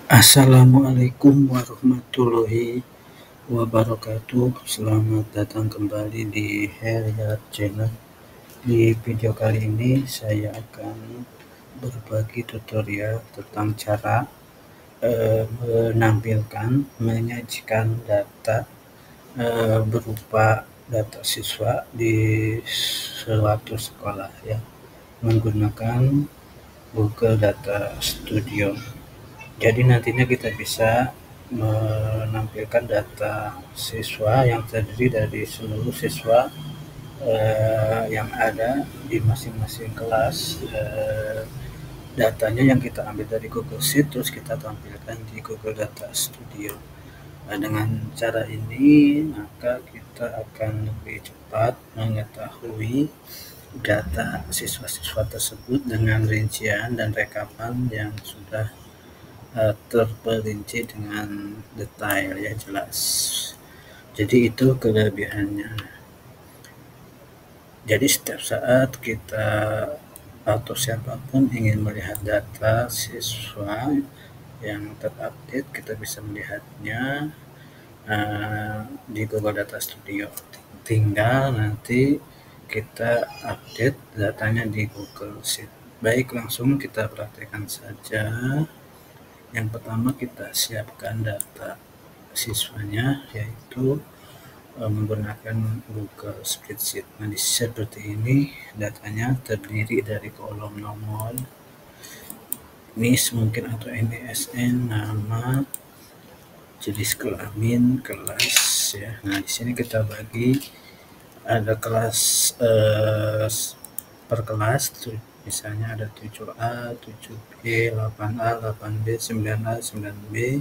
Assalamualaikum warahmatullahi wabarakatuh. Selamat datang kembali di Heriat Channel. Di video kali ini saya akan berbagi tutorial tentang cara menyajikan data berupa data siswa di suatu sekolah ya, menggunakan Google Data Studio. Jadi nantinya kita bisa menampilkan data siswa yang terdiri dari seluruh siswa yang ada di masing-masing kelas. Datanya yang kita ambil dari Google Sheet terus kita tampilkan di Google Data Studio. Dengan cara ini maka kita akan lebih cepat mengetahui data siswa-siswa tersebut dengan rincian dan rekapan yang sudah terperinci dengan detail ya, jelas. Jadi itu kelebihannya. Jadi setiap saat kita atau siapapun ingin melihat data siswa yang terupdate, kita bisa melihatnya di Google Data Studio. Tinggal nanti kita update datanya di Google Sheet. Baik, langsung kita praktekkan saja. Yang pertama kita siapkan data siswanya, yaitu menggunakan Google Spreadsheet. Nah, seperti ini datanya terdiri dari kolom nomor, NIS mungkin atau NISN, nama, jenis kelamin, kelas ya. Nah, di sini kita bagi ada kelas per kelas, misalnya ada 7A, 7B, 8A, 8B, 9A, 9B,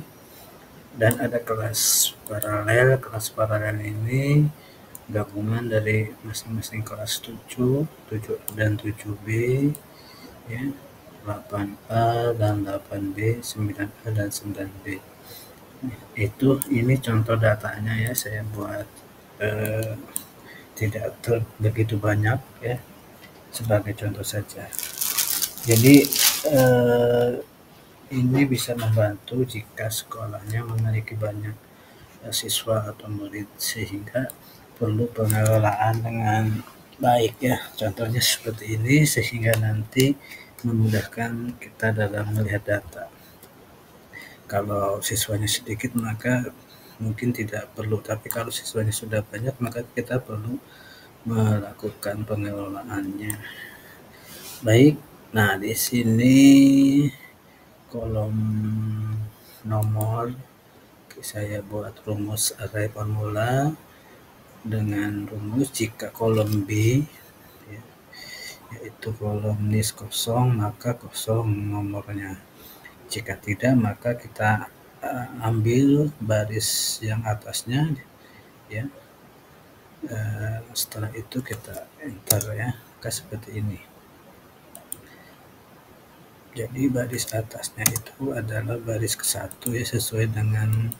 dan ada kelas paralel. Kelas paralel ini gabungan dari masing-masing kelas 7 dan 7B ya, 8A dan 8B, 9A dan 9B. Ini contoh datanya ya, saya buat tidak begitu banyak ya, sebagai contoh saja. Jadi ini bisa membantu jika sekolahnya memiliki banyak siswa atau murid, sehingga perlu pengelolaan dengan baik ya. Contohnya seperti ini, sehingga nanti memudahkan kita dalam melihat data. Kalau siswanya sedikit maka mungkin tidak perlu, tapi kalau siswanya sudah banyak maka kita perlu melakukan pengelolaannya. Baik, nah di sini kolom nomor saya buat rumus array formula dengan rumus jika kolom B ya, yaitu kolom NIS kosong maka kosong nomornya. Jika tidak maka kita ambil baris yang atasnya ya. Setelah itu kita enter ya, maka seperti ini. Jadi baris atasnya itu adalah baris ke-1 ya, sesuai dengan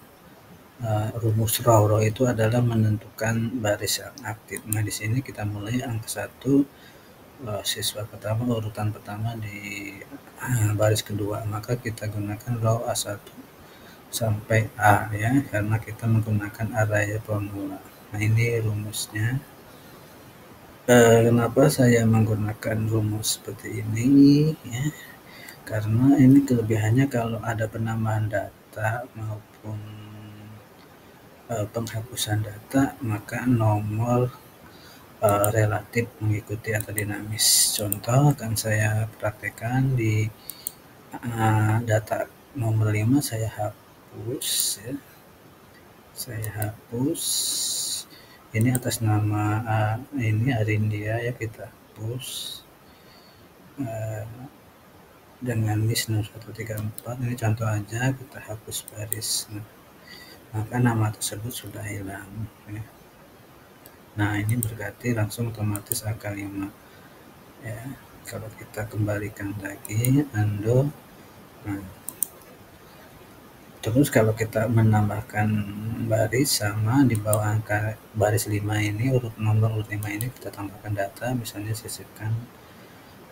rumus row. Row itu adalah menentukan baris yang aktif. Nah, di sini kita mulai angka 1, siswa pertama, urutan pertama di baris kedua, maka kita gunakan row A1 sampai A ya, karena kita menggunakan array formula. Nah, ini rumusnya. Kenapa saya menggunakan rumus seperti ini ya, karena ini kelebihannya kalau ada penambahan data maupun penghapusan data, maka nomor relatif mengikuti atau dinamis. Contoh akan saya praktekkan di data nomor 5, saya hapus ya. Saya hapus ini atas nama ini Arindia ya, kita hapus dengan NIS 0134. Ini contoh aja, kita hapus baris, maka nama tersebut sudah hilang ya. Nah, ini berarti langsung otomatis angka 5 ya. Kalau kita kembalikan lagi, undo, nah, terus kalau kita menambahkan baris sama di bawah angka baris 5 ini, nomor urut 5 ini kita tambahkan data, misalnya sisipkan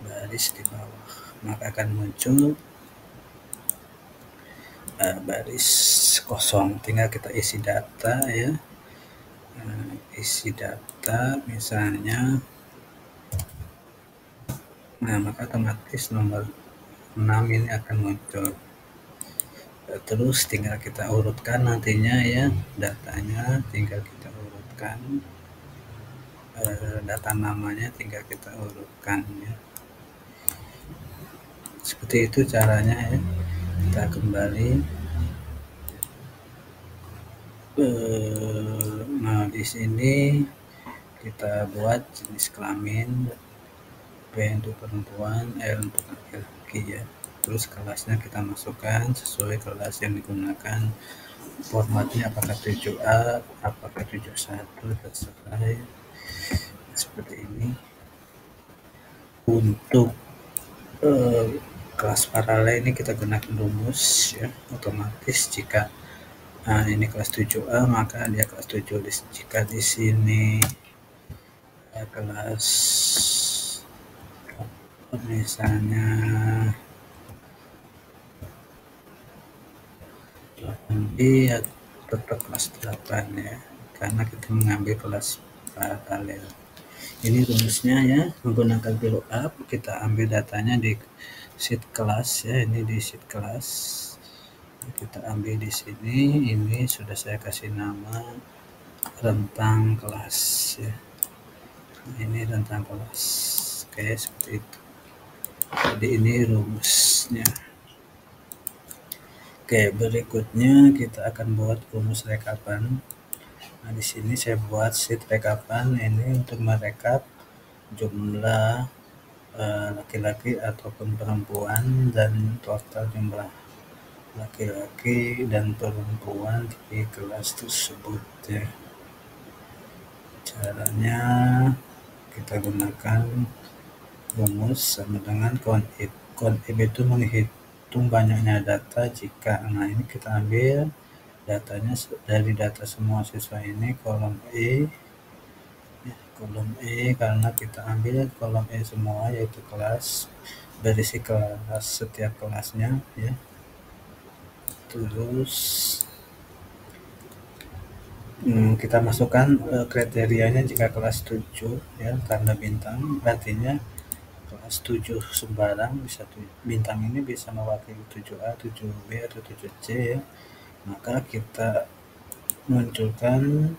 baris di bawah, maka akan muncul baris kosong, tinggal kita isi data ya. Isi data misalnya, nah maka otomatis nomor 6 ini akan muncul. Terus tinggal kita urutkan nantinya ya, datanya tinggal kita urutkan, data namanya tinggal kita urutkan ya. Seperti itu caranya ya. Kita kembali. Nah di sini kita buat jenis kelamin, P untuk perempuan, L untuk laki-laki ya. Terus kelasnya kita masukkan sesuai kelas yang digunakan. Formatnya apakah 7A, apakah 71, terserah ya. Seperti ini. Untuk kelas paralel ini kita gunakan rumus ya, otomatis jika ini kelas 7A maka dia kelas 7. Jika di sini kelas misalnya 8B ya tetap kelas 8 ya, karena kita mengambil kelas paralel. Ini rumusnya ya, menggunakan VLOOKUP kita ambil datanya di sheet kelas ya, ini di sheet kelas kita ambil di sini. Ini sudah saya kasih nama rentang kelas ya, ini rentang kelas. Oke, seperti itu. Jadi ini rumusnya. Oke, berikutnya kita akan buat rumus rekapan. Nah, di sini saya buat sheet rekapan ini untuk merekap jumlah laki-laki ataupun perempuan dan total jumlah laki-laki dan perempuan di kelas tersebut ya. Caranya kita gunakan rumus sama dengan COUNT-IF. COUNT-IF itu menghitung banyaknya data jika, nah ini kita ambil datanya dari data semua siswa ini kolom E ya, kolom E karena kita ambil kolom E semua yaitu kelas, berisi kelas setiap kelasnya ya. Terus kita masukkan kriterianya. Jika kelas 7 ya tanda bintang, artinya kelas 7 sembarang, bisa bintang ini bisa mewakili 7A, 7B atau 7C ya. Maka kita munculkan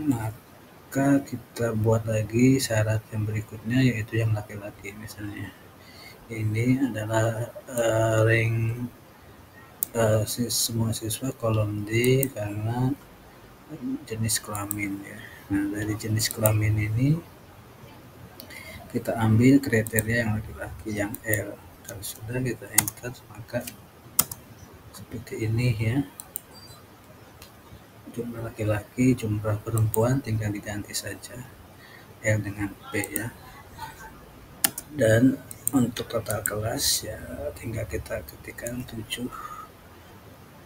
maka kita buat lagi syarat yang berikutnya, yaitu yang laki-laki. Misalnya ini adalah rank semua siswa kolom D karena jenis kelamin ya. Nah dari jenis kelamin ini kita ambil kriteria yang laki-laki, yang L. Kalau sudah kita enter maka seperti ini ya, jumlah laki-laki, jumlah perempuan tinggal diganti saja L dengan P ya. Dan untuk total kelas ya tinggal kita ketikkan 7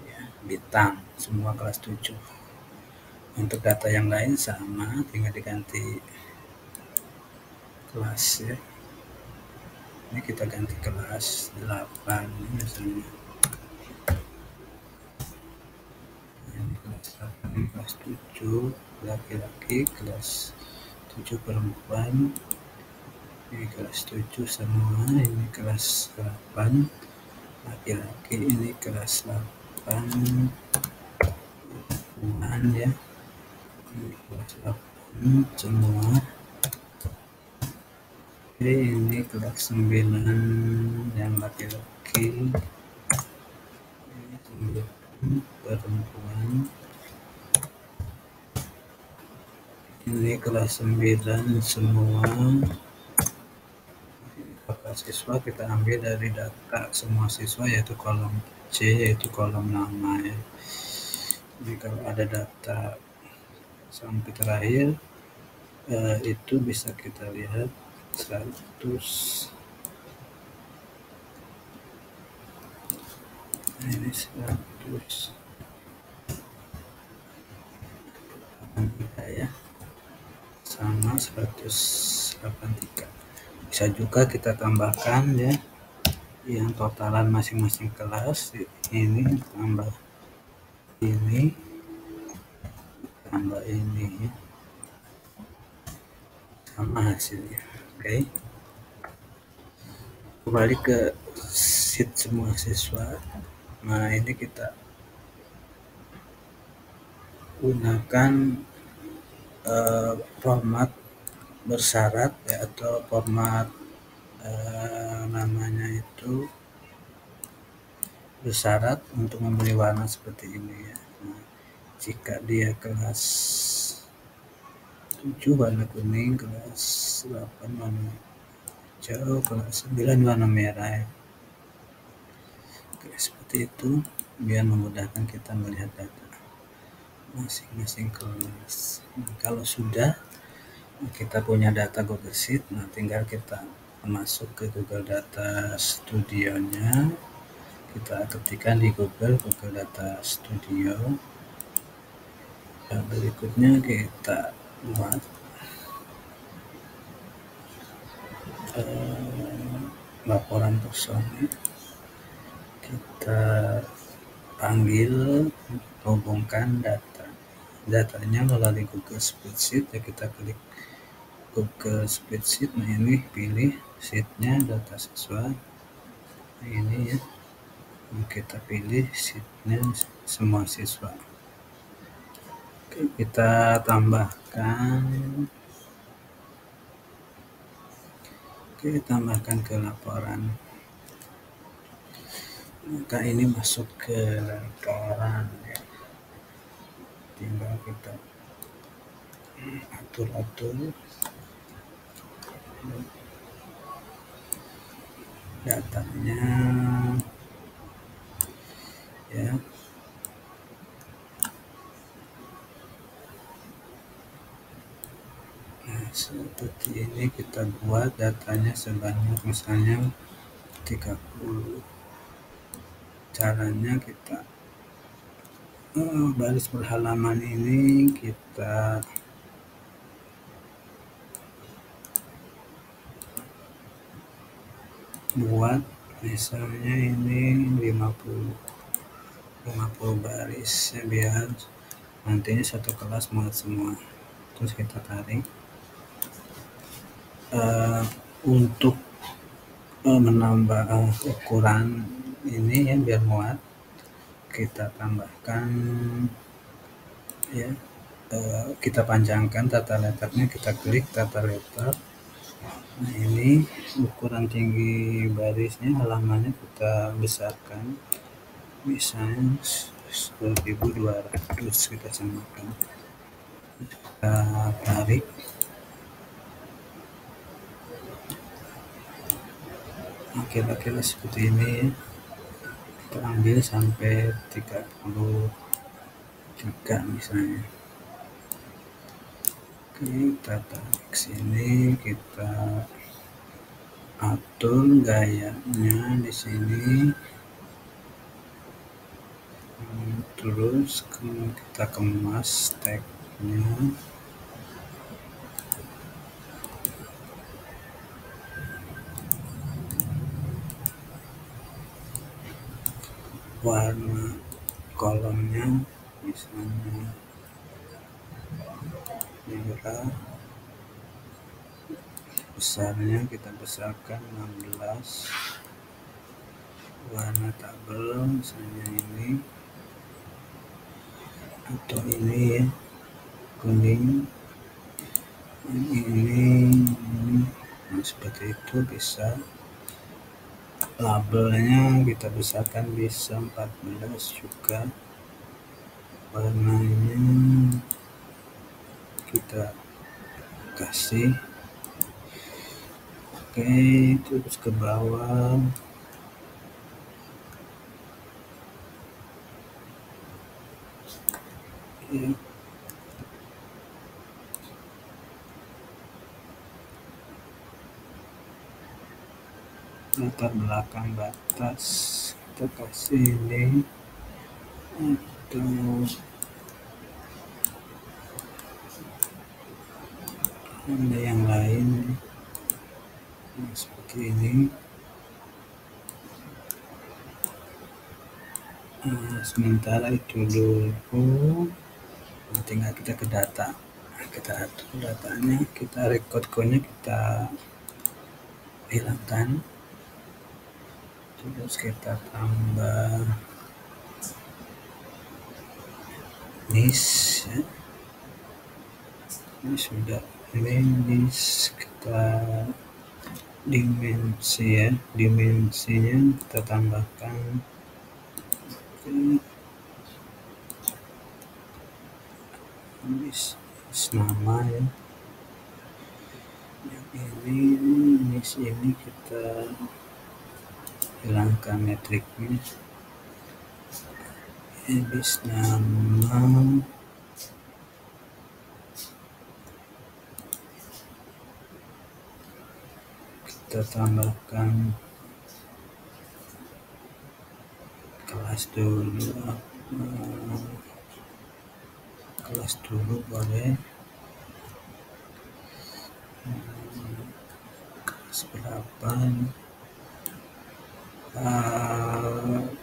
ya, bintang semua kelas 7. Untuk data yang lain sama, tinggal diganti kelas ya. Ini kita ganti kelas 8 misalnya. Ini kelas 8, ini kelas 7 laki-laki, kelas 7 perempuan, ini kelas 7 semua, ini kelas 8 laki-laki, ini kelas 8 perempuan ya, ini kelas 8 semua. Oke, ini kelas 9 yang laki-laki, ini 9 perempuan, ini kelas 9 semua. Apakah siswa kita ambil dari data semua siswa yaitu kolom C, yaitu kolom nama ya. Jadi kalau ada data sampai terakhir itu bisa kita lihat 100, ini 100 ya, sama 183. Bisa juga kita tambahkan ya, yang totalan masing-masing kelas, ini tambah ini tambah ini ya, sama hasilnya. Oke, kembali ke sheet semua siswa. Nah, ini kita gunakan format bersyarat ya, atau format namanya itu bersyarat untuk memberi warna seperti ini ya. Nah, jika dia kelas 7 warna kuning, kelas 8 warna hijau, kelas 9 warna merah ya. Oke, seperti itu biar memudahkan kita melihat data masing-masing kelas. Nah, kalau sudah kita punya data Google Sheet, nah tinggal kita masuk ke Google Data Studio-nya, kita ketikkan di Google Data Studio. Dan berikutnya kita buat laporan personil. Kita panggil, hubungkan datanya melalui Google Spreadsheet ya, kita klik Google Spreadsheet. Nah, ini pilih sheetnya data siswa, nah, ini ya. Nah, kita pilih sheetnya semua siswa. Oke, kita tambahkan ke laporan. Maka ini masuk ke laporan ya. Tinggal kita atur-atur datanya ya. Nah, seperti ini kita buat datanya sebanyak misalnya 30. Caranya kita baris berhalaman ini kita buat misalnya ini 50 baris ya, biar nantinya satu kelas muat semua. Terus kita tarik untuk menambah ukuran ini ya biar muat, kita tambahkan ya, kita panjangkan tata letaknya, kita klik tata letak. Nah, ini ukuran tinggi barisnya, halamannya kita besarkan, misalnya 1200 kita samakan. Kita tarik, kira-kira seperti ini ya. Kita ambil sampai 30 juga misalnya. Kita tarik sini, kita atur gayanya di sini, terus kita kemas tagnya. Warna kolomnya misalnya merah, besarnya kita besarkan 16. Warna tabel misalnya ini atau ini ya, kuning, ini. Nah, seperti itu bisa. Labelnya kita besarkan bisa 14 juga. Warnanya kita kasih, oke, terus ke bawah ya. Latar belakang batas kita kasih ini, atau ada yang lain. Nah, seperti ini. Sementara itu dulu, tinggal kita ke data, kita atur datanya, kita record code-nya kita hilangkan, terus kita tambah niche ya. Ini sudah, ini niche, kita dimensi ya, dimensinya kita tambahkan niche nama ya. Yang ini niche ini kita hilangkan metriknya, habis nama kita tambahkan kelas dulu boleh, kelas berapa,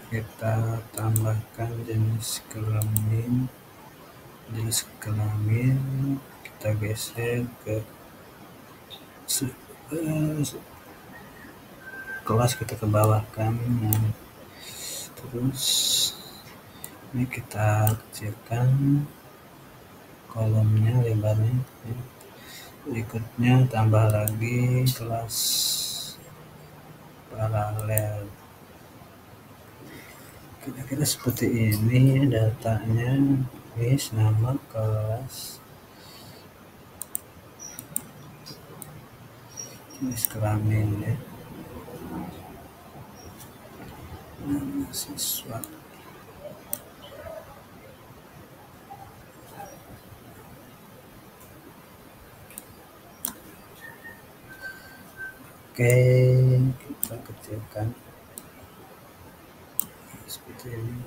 kita tambahkan jenis kelamin, kita geser ke kelas, kita ke bawah kan. Nah, terus ini kita kecilkan kolomnya, lebarnya ya. Berikutnya tambah lagi kelas paralel, kira-kira seperti ini datanya. Ini nama kelas, jenis kelamin ya, nama siswa. Oke, kita kecilkan seperti ini.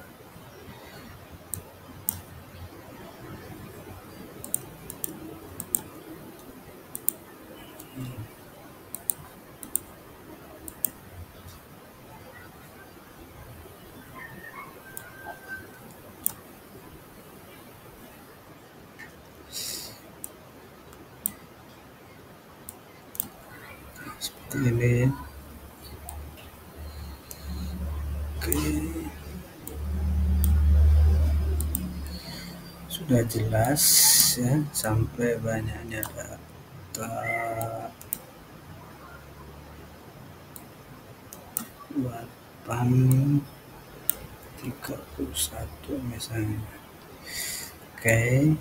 Seperti ini ya. Oke, sudah jelas ya, sampai banyaknya data 831 misalnya. Oke,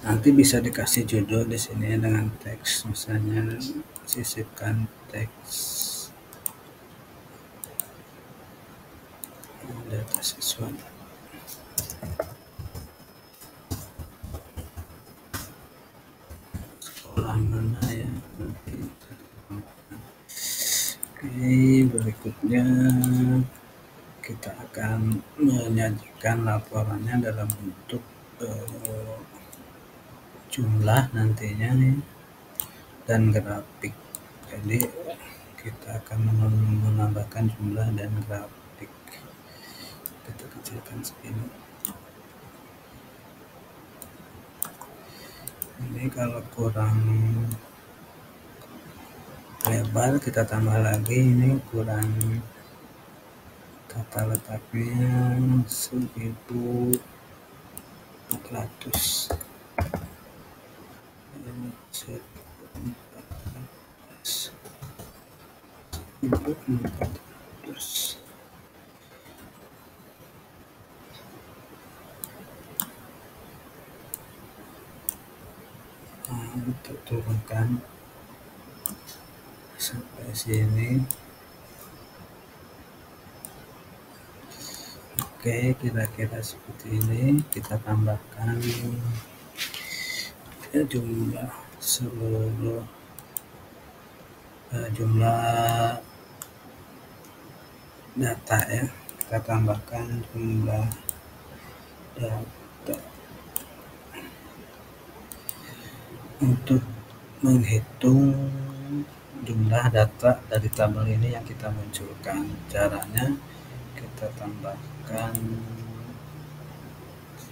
nanti bisa dikasih judul di sini dengan teks, misalnya sisipkan teks data siswa. Sekolah mana ya nanti. Oke, berikutnya kita akan menyajikan laporannya dalam bentuk jumlah nantinya nih, dan grafik. Jadi kita akan menambahkan jumlah dan grafik. Kita kecilkan segini. Ini kalau kurang lebar kita tambah lagi, ini kurang, tata letaknya 1400. Ini 1400. Kita turunkan sampai sini. Oke, kira-kira seperti ini. Kita tambahkan ya, jumlah seluruh jumlah data ya, kita tambahkan jumlah data untuk menghitung jumlah data dari tabel ini yang kita munculkan. Caranya kita tambahkan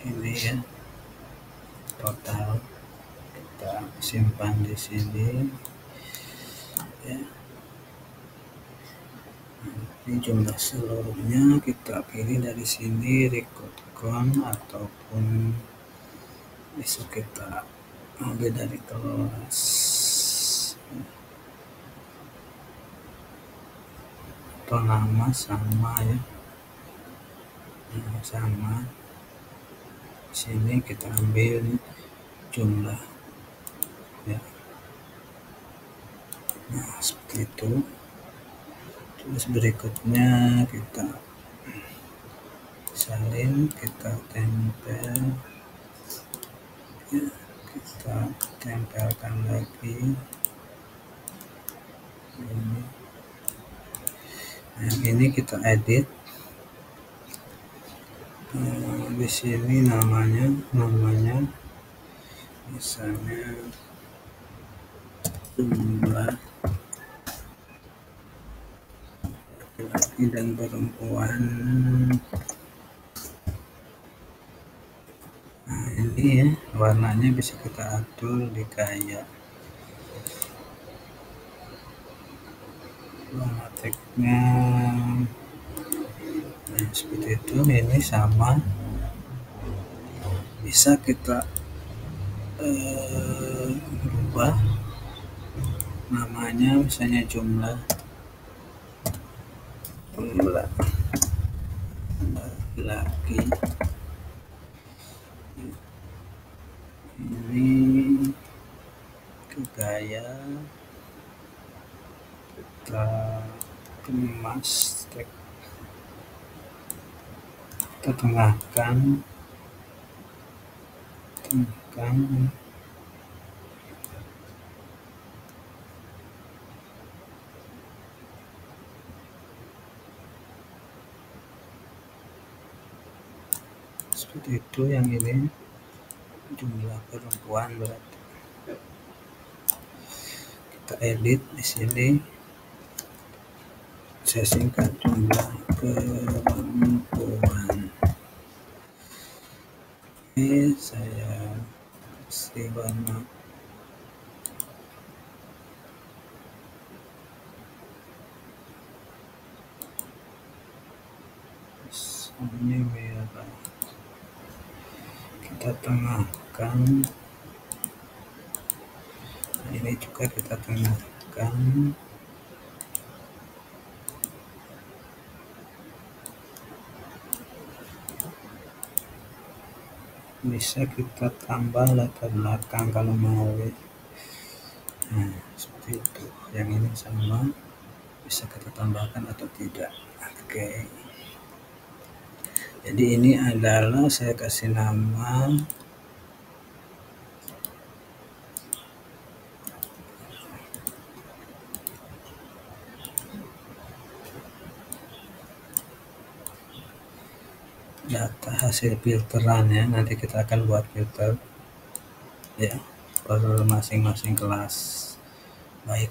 ini ya, total kita simpan di sini ya. Ini jumlah seluruhnya kita pilih dari sini, record count, ataupun bisa kita ambil dari kelas atau nama sama ya. Nah, sama sini kita ambil jumlah ya. Nah, seperti itu. Terus berikutnya kita salin, kita tempel ya, kita tempelkan lagi ini. Nah, ini kita edit. Di sini namanya misalnya jumlah laki-laki dan perempuan. Nah, ini ya, warnanya bisa kita atur di gaya warna teksnya. Nah, seperti itu. Ini sama, bisa kita berubah namanya, misalnya jumlah laki. Ini ke gaya kita kemas teks, kita tengahkan seperti itu. Yang ini jumlah perempuan berarti kita edit di sini, saya singkat jumlah perempuan. Oke, saya kasih warna ini merah, kita tengahkan. Nah, ini juga kita tengahkan. Bisa kita tambah latar belakang kalau mau. Nah, seperti itu. Yang ini sama, bisa kita tambahkan atau tidak. Oke, jadi ini adalah saya kasih nama data hasil filteran ya. Nanti kita akan buat filter ya per masing-masing kelas, baik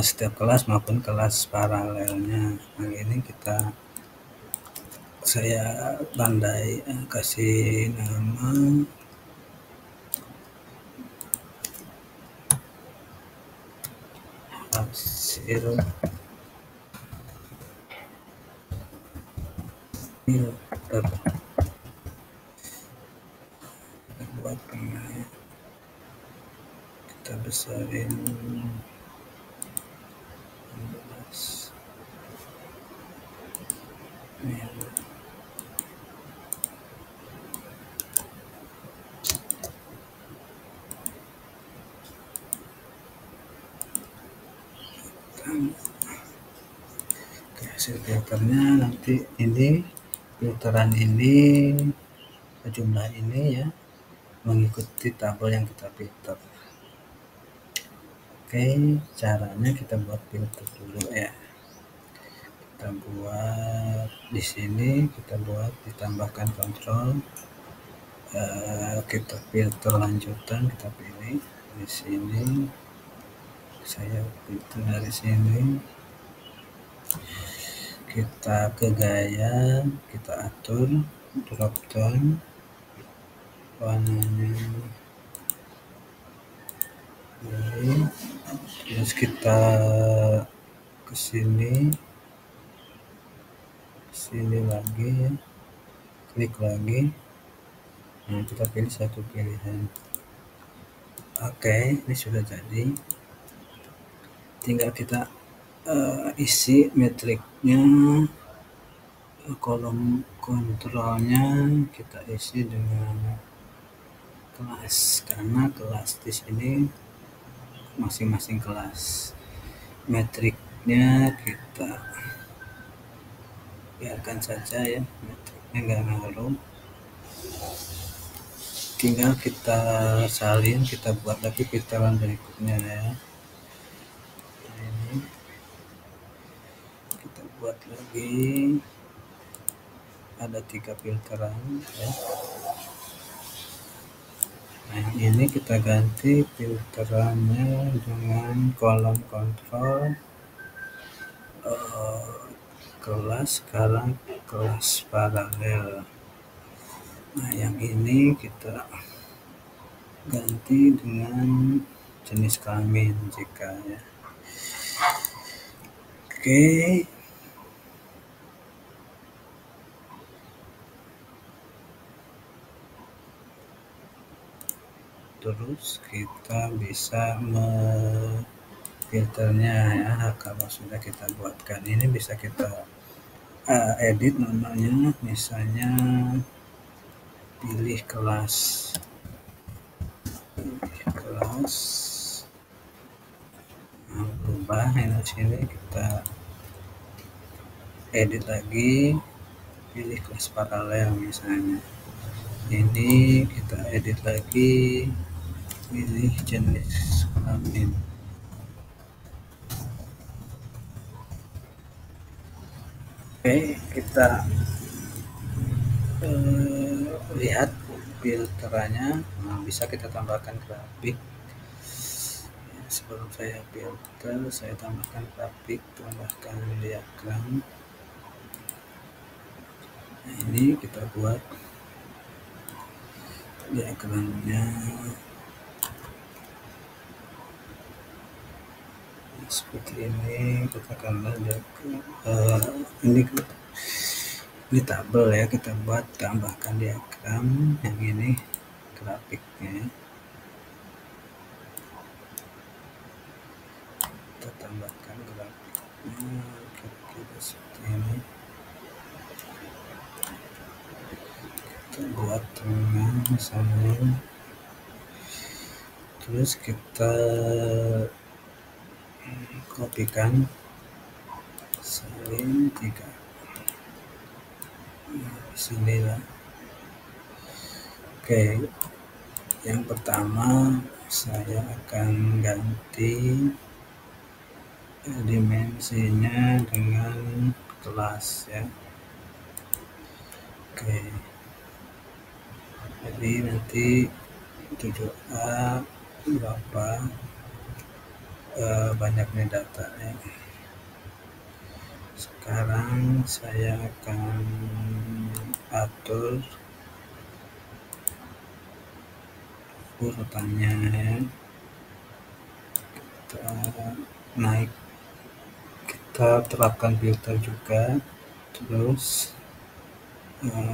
setiap kelas maupun kelas paralelnya. Nah, ini saya tandai, kasih nama hasil filter. Buat tengah ya, kita besarin 16 merah. Oke, hasil filternya nanti ini filteran ini jumlah ini ya, mengikuti tabel yang kita filter. Oke, caranya kita buat filter dulu ya. Kita buat di sini, kita buat ditambahkan kontrol, kita filter lanjutan, kita pilih di sini, Saya filter dari sini, kita ke gaya, kita atur drop down warnanya ini, terus kita ke sini lagi ya, klik lagi. Nah, kita pilih satu pilihan. Oke, ini sudah jadi. Tinggal kita isi metriknya, kolom kontrolnya kita isi dengan kelas, karena kelas di sini masing-masing kelas. Metriknya kita biarkan saja ya, metriknya nggak ngaruh. Tinggal kita salin, kita buat lagi filteran berikutnya ya. Ini kita buat lagi, ada 3 filteran ya. Nah, ini kita ganti filterannya dengan kolom kontrol kelas, sekarang kelas paralel. Nah, yang ini kita ganti dengan jenis kelamin jika ya. Oke, terus kita bisa filternya ya, kalau sudah kita buatkan. Ini bisa kita edit namanya, misalnya pilih kelas, nah, berubah ini sini, kita edit lagi, pilih kelas paralel misalnya. Ini kita edit lagi, pilih jenis kelamin. Oke, kita lihat filterannya. Nah, bisa kita tambahkan grafik. Sebelum saya filter, saya tambahkan grafik, tambahkan diagram. Nah, ini kita buat diagramnya seperti ini. Kita akan ini tabel ya, kita buat, tambahkan diagram. Yang ini grafiknya, kita tambahkan grafiknya kira-kira seperti ini. Kita buat tengah misalnya, terus kita kopikan, salin 3 sini lah. Oke, yang pertama saya akan ganti dimensinya dengan kelas ya. Oke, jadi nanti 7A berapa banyaknya datanya. Sekarang saya akan atur urutannya ya. Kita naik, kita terapkan filter juga, terus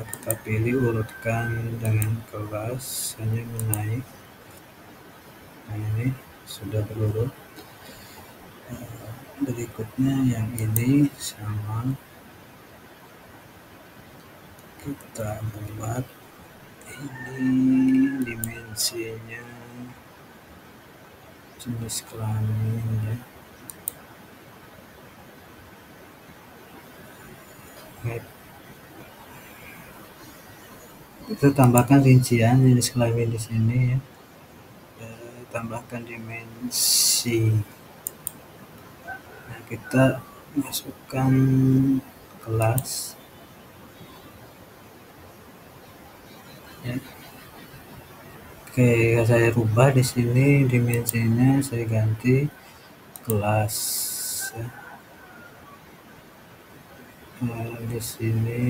kita pilih urutkan dengan kelas, hanya menaik. Nah, ini sudah berurut. Berikutnya yang ini sama, kita buat ini dimensinya jenis kelamin ya. Kita tambahkan rincian jenis kelamin di sini ya. Tambahkan dimensi. Nah, kita masukkan kelas ya. Oke, saya rubah di sini dimensinya, saya ganti kelas ya. Di sini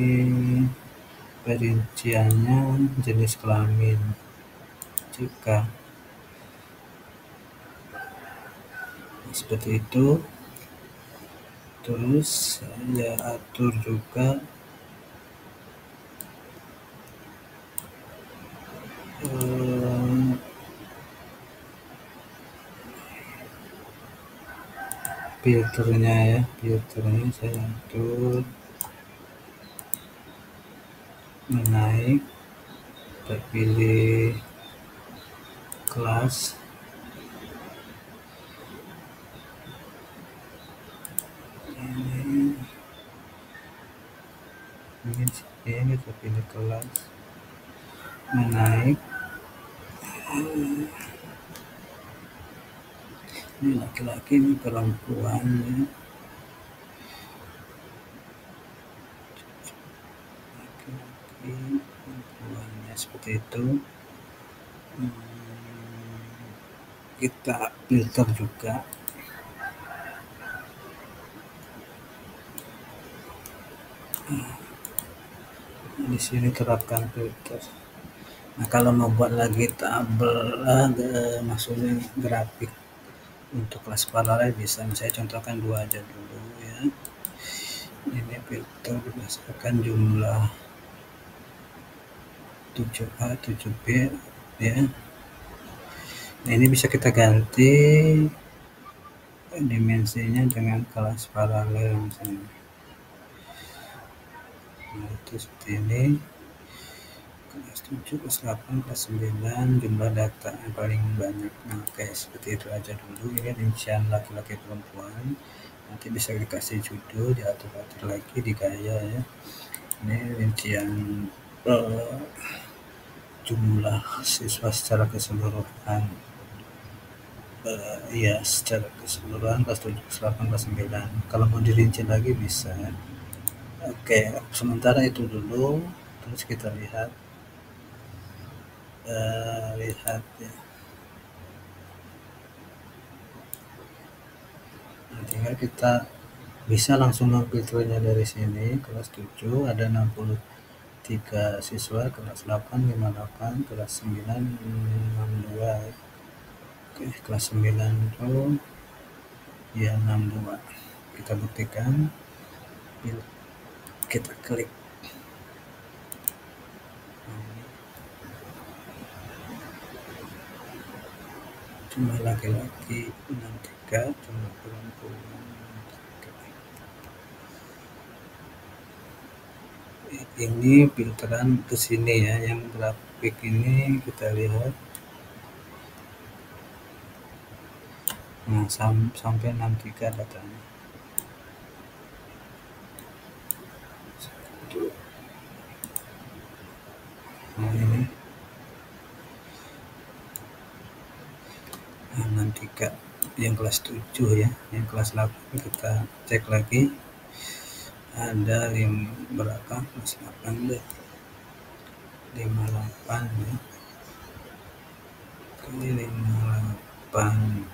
perinciannya jenis kelamin jika seperti itu. Terus saya atur juga filternya ya, filternya saya atur menaik, terpilih kelas, ini kita pilih kelas, menaik, ini laki-laki, ini perempuan ya. Perempuannya seperti itu. Kita filter juga di sini, terapkan filter. Nah, kalau mau buat lagi tabel, maksudnya grafik untuk kelas paralel bisa. Saya contohkan 2 aja dulu ya. Ini filter berdasarkan jumlah 7A 7B ya. Nah, ini bisa kita ganti dimensinya dengan kelas paralel misalnya. Nah, itu seperti ini. Kelas 7, kelas 8, kelas 9, jumlah data yang paling banyak. Nah, oke, seperti itu aja dulu. Ini rincian laki-laki perempuan. Nanti bisa dikasih judul, diatur-atur lagi di gaya ya. Ini rincian jumlah siswa secara keseluruhan. Ya, secara keseluruhan kelas 7, kelas 8, kelas 9. Kalau mau dirinci lagi bisa. Oke, sementara itu dulu. Terus kita lihat ya. Nah, tinggal kita bisa langsung memfilternya dari sini. Kelas 7 ada 63 siswa, kelas 8 58, kelas 9 62. Oke, kelas 9 itu ya 62. Kita buktikan. Kita klik. Jumlah laki-laki 63, jumlah perempuan 63. Ini filteran ke sini ya, yang grafik ini kita lihat. Nah, sampai 63 datanya. Nah, ini 63 yang kelas 7 ya. Yang kelas 8 kita cek lagi. Ada berapa? Kelas 8 deh. 58 ya. Kali 58.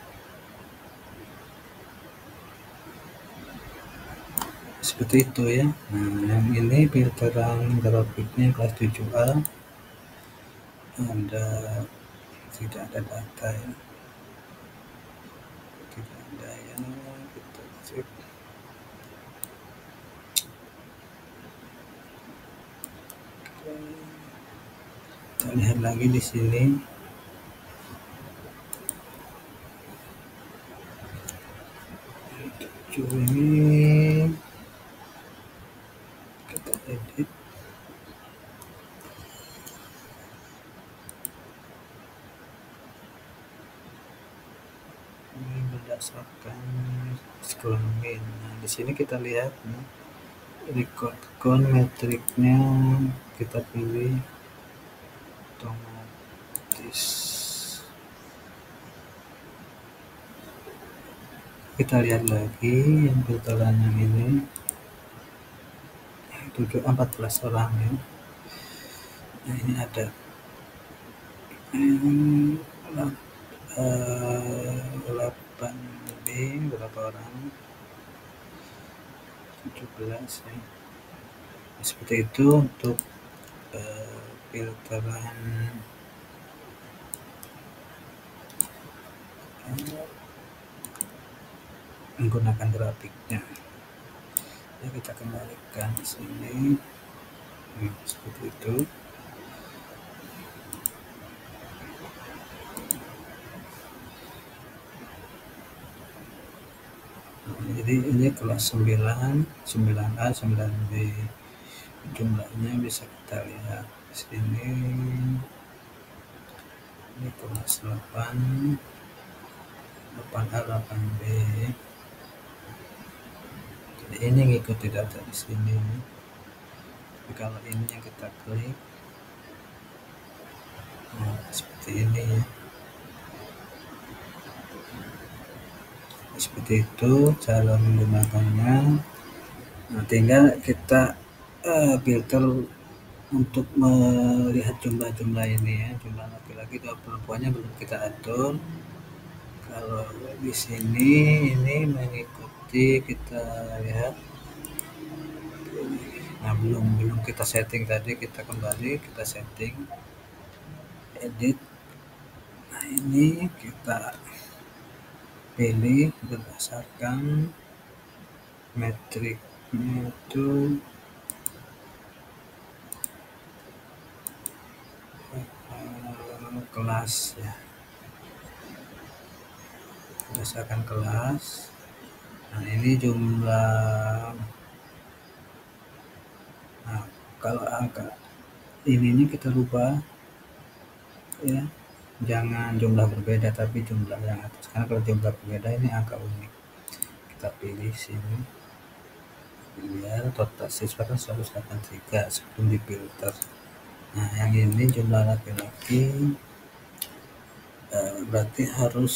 Seperti itu ya. Nah, yang ini filteran grafiknya kelas 7A. Tidak ada data ya. Tidak ada ya. Kita cek. Kita lihat lagi di sini. Ini kita edit. Ini berdasarkan kelamin. Nah, di sini kita lihat nih, record count metriknya kita pilih otomatis. Kita lihat lagi yang filteran yang ini 14 orang ya. Nah, ini ada 8 berapa orang? 17 ya. Seperti itu untuk filteran menggunakan grafiknya. Ya, kita kembalikan ke sini. Seperti itu. Jadi ini kelas 9, 9A, 9B. Jumlahnya bisa kita lihat di sini. Ini kelas 8, 8A, 8B. Jadi ini ngikuti data di sini. Tapi kalau ini yang kita klik, nah, seperti ini ya. Seperti itu cara menggunakannya. Nah, tinggal kita filter untuk melihat jumlah-jumlah ini ya, jumlah laki-laki atau perempuannya belum kita atur. Kalau di sini ini mengikuti, kita lihat. Nah, belum kita setting tadi, kita kembali, kita setting, edit. Nah, ini kita pilih berdasarkan metriknya itu kelas ya, berdasarkan kelas. Nah, ini jumlah. Nah, kalau angka ini kita rubah ya, jangan jumlah berbeda tapi jumlah yang atas, karena kalau jumlah berbeda ini angka unik. Kita pilih sini biar total siswa kan 183 sebelum difilter. Nah, yang ini jumlah laki-laki, berarti harus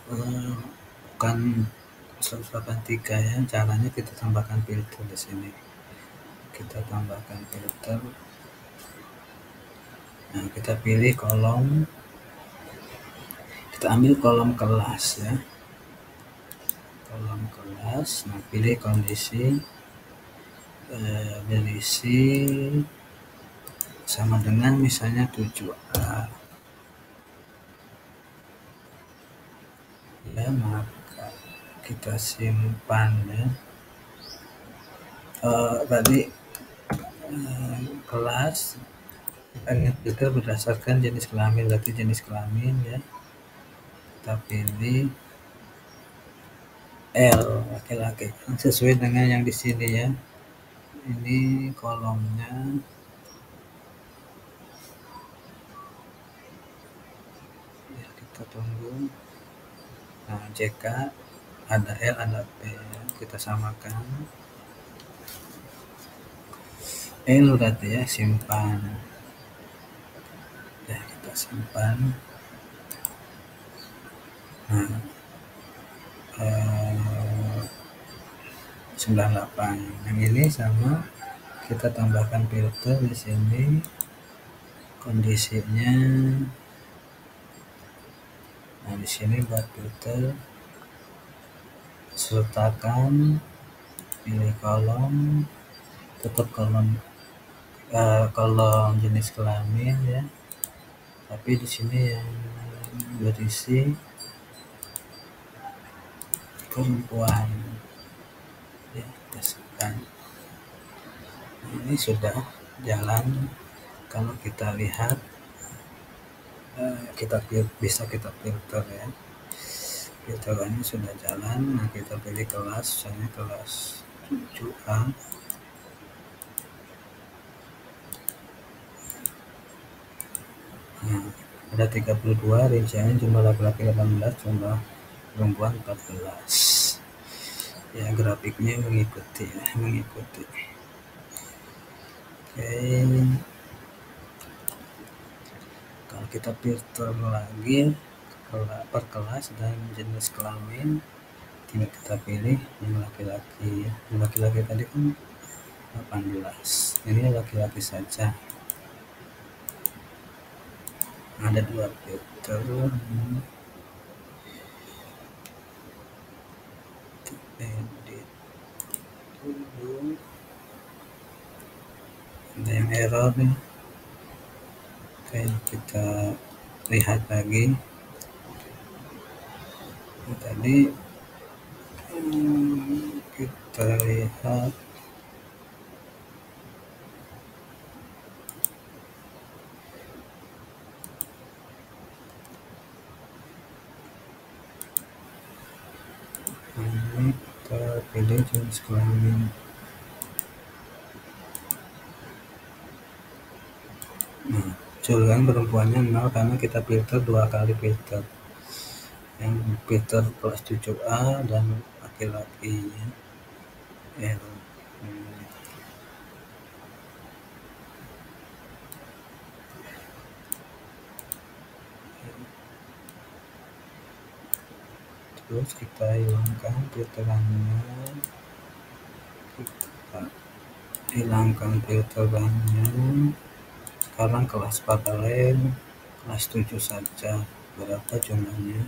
bukan 183 ya. Caranya kita tambahkan filter di sini. Kita tambahkan filter. Nah, kita pilih kolom. Kita ambil kolom kelas ya. Kolom kelas. Nah, pilih kondisi berisi sama dengan misalnya 7A. Ya, maka kita simpan ya. Tadi kelas filter berdasarkan jenis kelamin, berarti jenis kelamin ya. Kita pilih L, laki-laki, sesuai dengan yang di sini ya. Ini kolomnya. Ya, kita tunggu. Nah, JK ada L, ada P, kita samakan. L berarti ya, simpan. Ya, kita simpan. Nah, 98. Yang ini sama, kita tambahkan filter di sini. Kondisinya. Nah, di sini buat filter, sertakan, pilih kolom, tetap kolom jenis kelamin ya, tapi di sini yang berisi perempuan ya, masukkan. Ini sudah jalan. Kalau kita lihat, bisa kita filter ya, filterannya sudah jalan. Nah, kita pilih kelas, misalnya kelas 7A. Nah, ada 32, rinciannya jumlah laki-laki 18, jumlah perempuan 14. Ya, grafiknya mengikuti ya, mengikuti. Oke. Kalau kita filter lagi per kelas dan jenis kelamin, tinggal kita pilih yang laki-laki. Yang laki-laki tadi kan 18. Ini laki-laki saja. Ada 2 filter. ada yang error nih. Oke, kita lihat lagi. Tadi kita lihat ini, kita pilih jenis kelamin. Nah, muncul kan perempuannya 0 karena kita filter 2 kali filter. Yang filter kelas 7A dan laki-lakinya error. Terus kita hilangkan filterannya, sekarang kelas paralel kelas 7 saja. Berapa jumlahnya?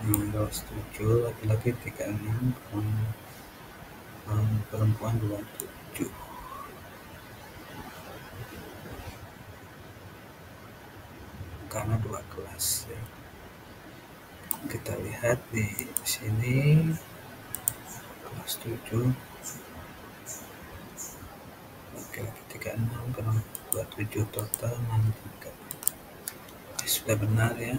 Kelas 7, laki-laki 36, perempuan 27. Karena 2 kelas ya. Kita lihat di sini kelas 7 laki-laki 36, perempuan 27, total 63. Sudah benar ya.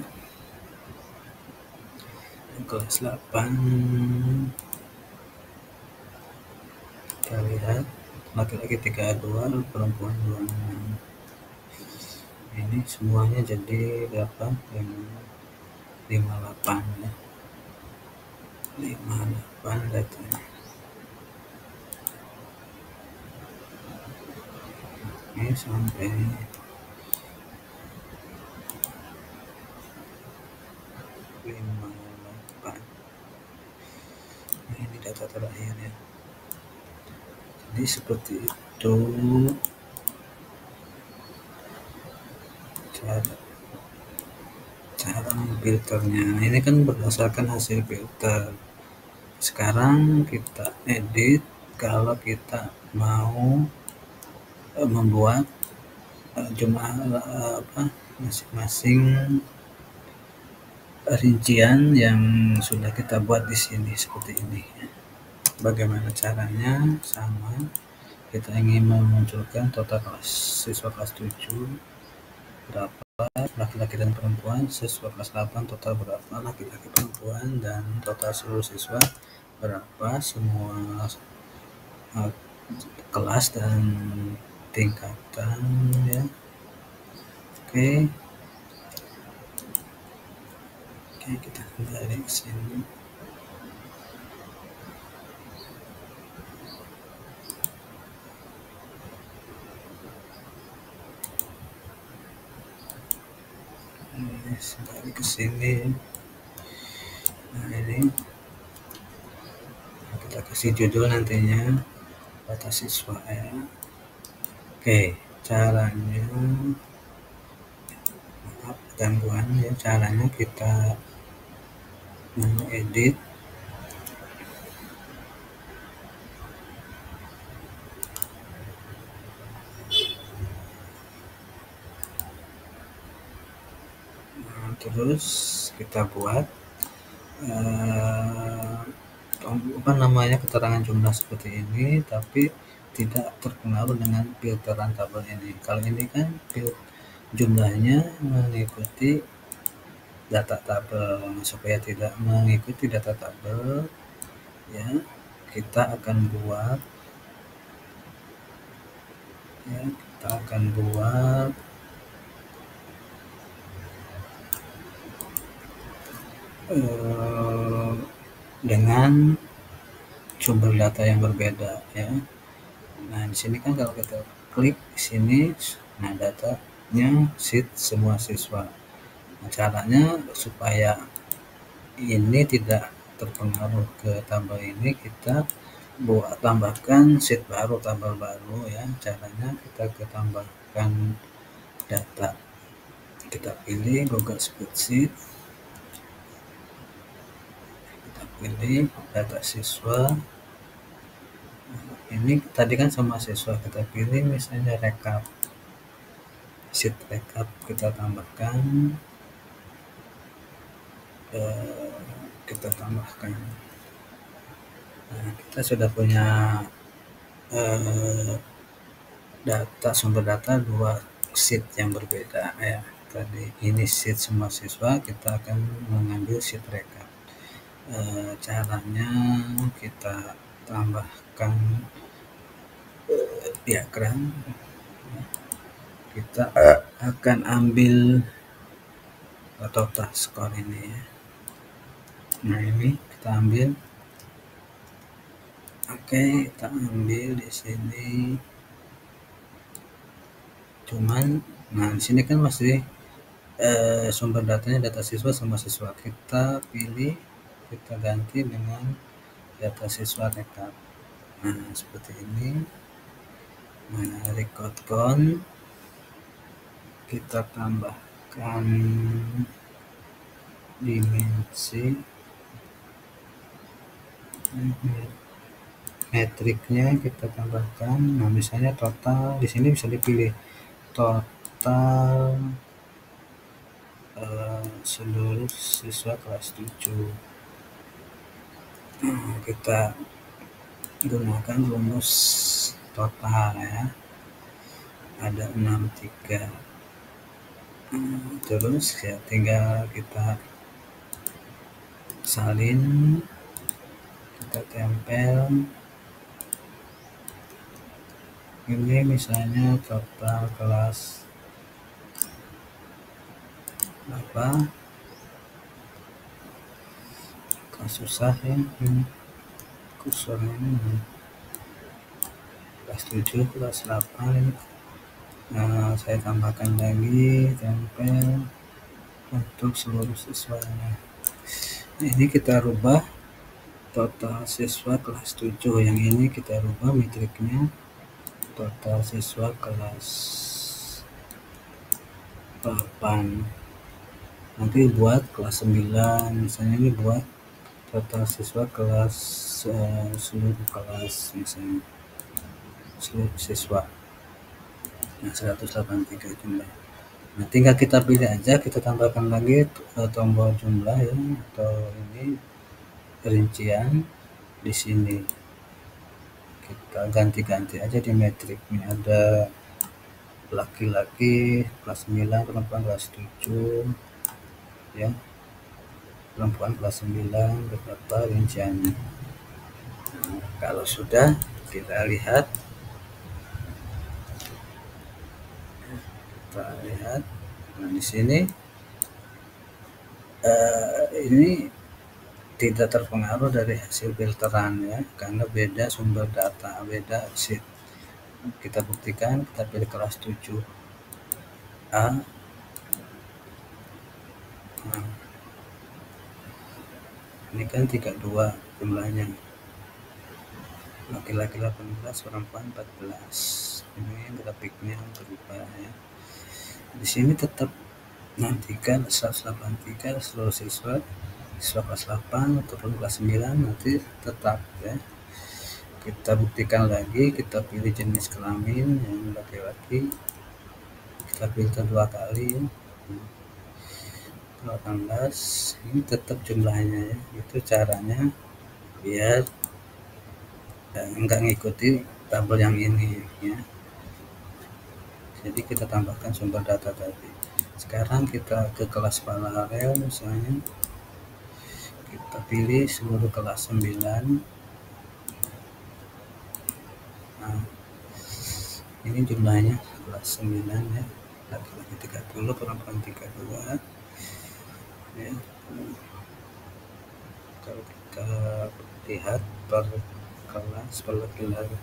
Kelas 8 kita lihat laki-laki 32, perempuan 26. Ini semuanya jadi berapa? 58 ya. 58 datanya. Ini sampai 58. Nah, ini data terakhir ya. Jadi seperti itu cara memfilternya. Ini kan berdasarkan hasil filter. Sekarang kita edit kalau kita mau membuat jumlah masing-masing rincian yang sudah kita buat di sini seperti ini. Bagaimana caranya? Sama, kita ingin memunculkan total siswa kelas 7 berapa, laki-laki dan perempuan, siswa kelas 8 total berapa, laki-laki perempuan, dan total seluruh siswa berapa, semua kelas dan tingkatan ya. Oke, kita kembali ke sini. Kembali ke sini. Nah, ini kita kasih judul nantinya data siswa ya. Oke, caranya, maaf gangguan ya, caranya kita mengedit terus kita buat keterangan jumlah seperti ini, tapi tidak terpengaruh dengan filteran tabel ini. Kalau ini kan jumlahnya mengikuti data tabel. Supaya tidak mengikuti data tabel ya, kita akan buat dengan sumber data yang berbeda ya. Nah, di sini kan kalau kita klik di sini, nah datanya sheet semua siswa. Nah, caranya supaya ini tidak terpengaruh ke tabel ini, kita tambahkan sheet baru, tabel baru ya. Caranya kita tambahkan data. Kita pilih Google Spreadsheet. Kita pilih data siswa. Ini tadi kan semua siswa, kita pilih misalnya rekap, sheet rekap kita tambahkan, kita tambahkan. Nah, kita sudah punya data, sumber data 2 sheet yang berbeda ya. Tadi ini sheet semua siswa, kita akan mengambil sheet rekap. Caranya kita tambahkan diagram. Kita akan ambil total skor ini ya. Nah, ini kita ambil. Oke, kita ambil di sini. Cuman, nah di sini kan masih sumber datanya data siswa sama siswa. Kita pilih, kita ganti dengan data siswa rekap. Nah, seperti ini. Nah, record count kita tambahkan dimensi, metriknya kita tambahkan. Nah, misalnya total di sini bisa dipilih total seluruh siswa kelas 7. Kita gunakan rumus total ya, ada 63. Terus ya tinggal kita salin, kita tempel. Ini misalnya total kelas apa, kelas susah ya ini kursornya ini, kelas 7 kelas 8 ini. Nah, saya tambahkan lagi tempel untuk seluruh siswanya. Nah, ini kita rubah total siswa kelas 7, yang ini kita rubah metriknya total siswa kelas 8. Nanti buat kelas 9, misalnya ini buat total siswa kelas seluruh kelas, misalnya seluruh siswa. Nah, 183 jumlah. Nah, tinggal kita pilih aja, kita tambahkan lagi tombol jumlah ya, atau ini rincian di sini. Kita ganti-ganti aja di metriknya, ada laki-laki kelas 9, perempuan kelas 7 ya, perempuan kelas 9, berapa rinciannya. Nah, kalau sudah, kita lihat nah di sini ini tidak terpengaruh dari hasil filteran ya, karena beda sumber data, beda sheet. Kita buktikan, kita pilih kelas 7A. Nah, ini kan 32 jumlahnya, laki-laki 18, perempuan 14. Ini grafiknya berubah ya. Di sini tetap nantikan 183 seluruh siswa kelas 8 ataupun kelas 9 nanti tetap ya. Kita buktikan lagi, kita pilih jenis kelamin yang laki-laki, kita filter 2 kali ya. 18, ini tetap jumlahnya ya. Itu caranya biar enggak ngikuti tabel yang ini ya. Jadi kita tambahkan sumber data tadi. Sekarang kita ke kelas paralel, misalnya kita pilih seluruh kelas 9. Nah, ini jumlahnya kelas 9 ya, laki-laki 30, perempuan 32 ya. Kalau kita lihat per kelas, per laki-laki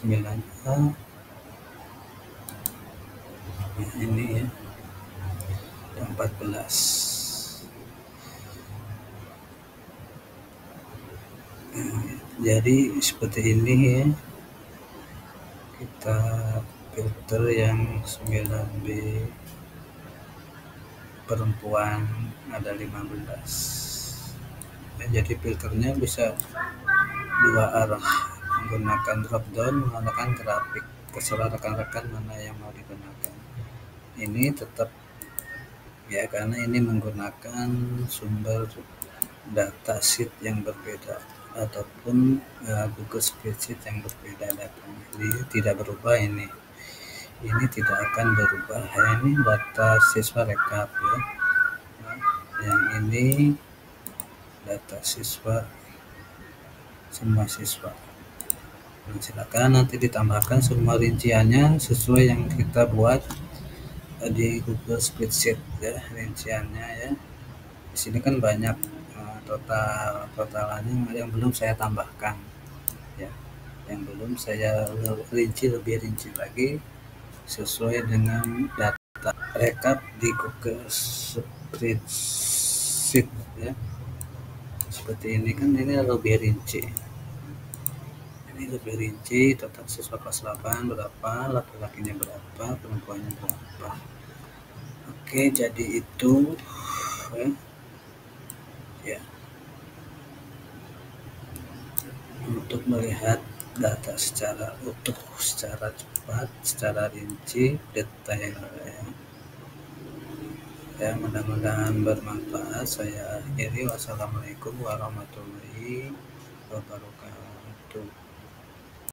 9A ya, ini ya 14. Jadi seperti ini ya, kita filter yang 9B, perempuan ada 15 Jadi filternya bisa dua arah, menggunakan drop down, menggunakan grafik, terserah rekan-rekan mana yang mau digunakan. Ini tetap ya, karena ini menggunakan sumber data sheet yang berbeda ataupun Google Spreadsheet yang berbeda datanya. Jadi tidak berubah ini tidak akan berubah. Ini data siswa rekap ya. Nah, yang ini data siswa semua siswa. Nah, silakan nanti ditambahkan semua rinciannya sesuai yang kita buat di Google Spreadsheet ya, rinciannya ya. Di sini kan banyak totalannya yang belum saya tambahkan ya, yang belum saya lebih rinci lagi sesuai dengan data rekap di Google Spreadsheet ya. Seperti ini kan, ini lebih rinci. Ini lebih rinci total siswa kelas 8 berapa, laki-lakinya berapa, perempuannya berapa. Oke, jadi itu ya. Untuk melihat data secara utuh, secara cepat, secara rinci, detail ya. Mudah-mudahan bermanfaat. Saya akhiri. Wassalamualaikum warahmatullahi wabarakatuh.